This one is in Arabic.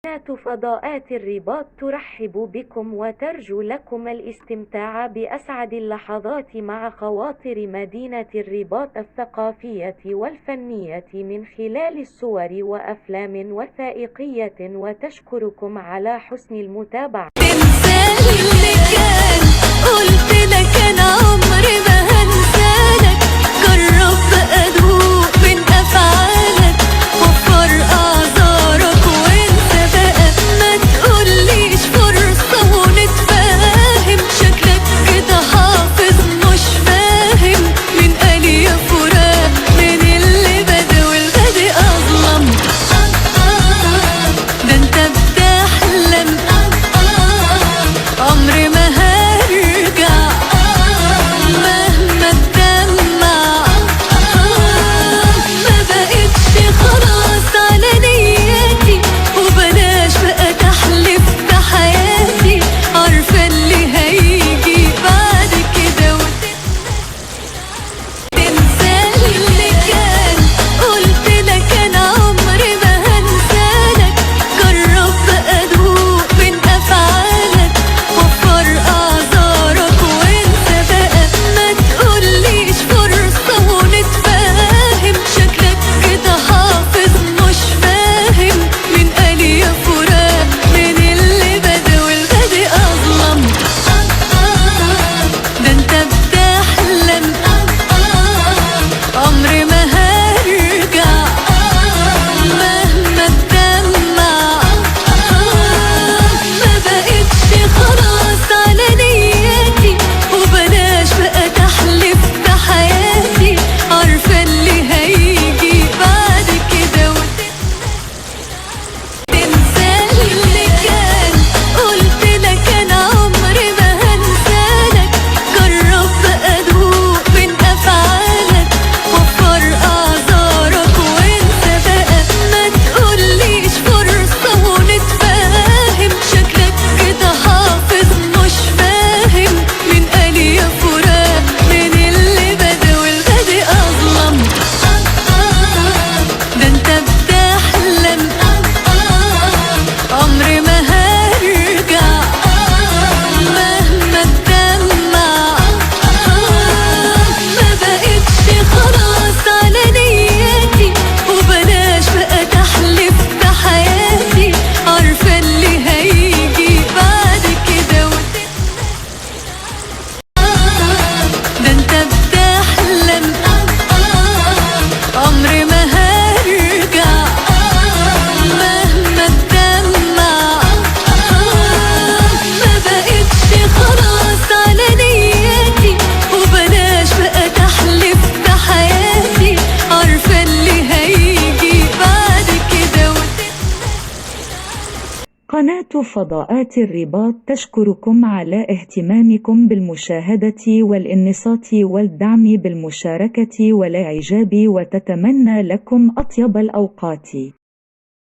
قناة فضاءات الرباط ترحب بكم وترجو لكم الاستمتاع بأسعد اللحظات مع خواطر مدينة الرباط الثقافية والفنية من خلال الصور وأفلام وثائقية، وتشكركم على حسن المتابعة. تنسى اللي كان، قلت لك أنا عمري ما هنسالك. جرب بقى دوق من أفعالك، وفر أعذارك وانسى بقى. ما تقوليش فرصة ونتفاهم، شكلك كده حافظ مش فاهم. من قال يا فراق، من اللي بدا والبادئ أظلم. ده انت بتحلم، عمري ما هرجع مهما تدمع. ما بقتش خلاص على نياتي، وبلاش بقى تحلف بحياتي. عارفة اللي هيجي بعد كده تنسى اللي كان. قلت لك أنا عمري ما هنسالك. جرب بقى دوق من أفعالك، وفر أعذارك وانسى بقى. ما تقوليش فرصة ونتفاهم، شكلك كده حافظ مش فاهم. من قال يا فراق، من اللي بدا والبادئ أظلم. ده انت بتحلم، عمري ما هرجع مهما تدمع. ما بقتش خلاص على نياتي، وبلاش بقى تحلف بحياتي. عارفة اللي هيجي بعد كده تنسى اللي كان. قلت لك أنا عمري ما هنسالك. جرب بقى دوق من أفعالك، وفر أعذارك وانسى بقى. ما تقوليش فرصة ونتفاهم، شكلك كده حافظ مش فاهم. من قال يا فراق، من اللي بدا والبادئ أظلم. ده انت بتحلم، عمري ما هرجع مهما تدمع. ما بقتش خلاص على نياتي، وبلاش بقى تحلف بحياتي. عارفة اللي هيجي بعد كده ده انت بتحلم، عمري ما هرجع مهما تدمع. ما بقتش خلاص على نياتي، وبلاش بقى تحلف بحياتي. عارفة اللي هيجي بعد كده قناة فضاءات الرباط تشكركم على اهتمامكم بالمشاهدة والانصات والدعم بالمشاركة والإعجاب، وتتمنى لكم أطيب الأوقات.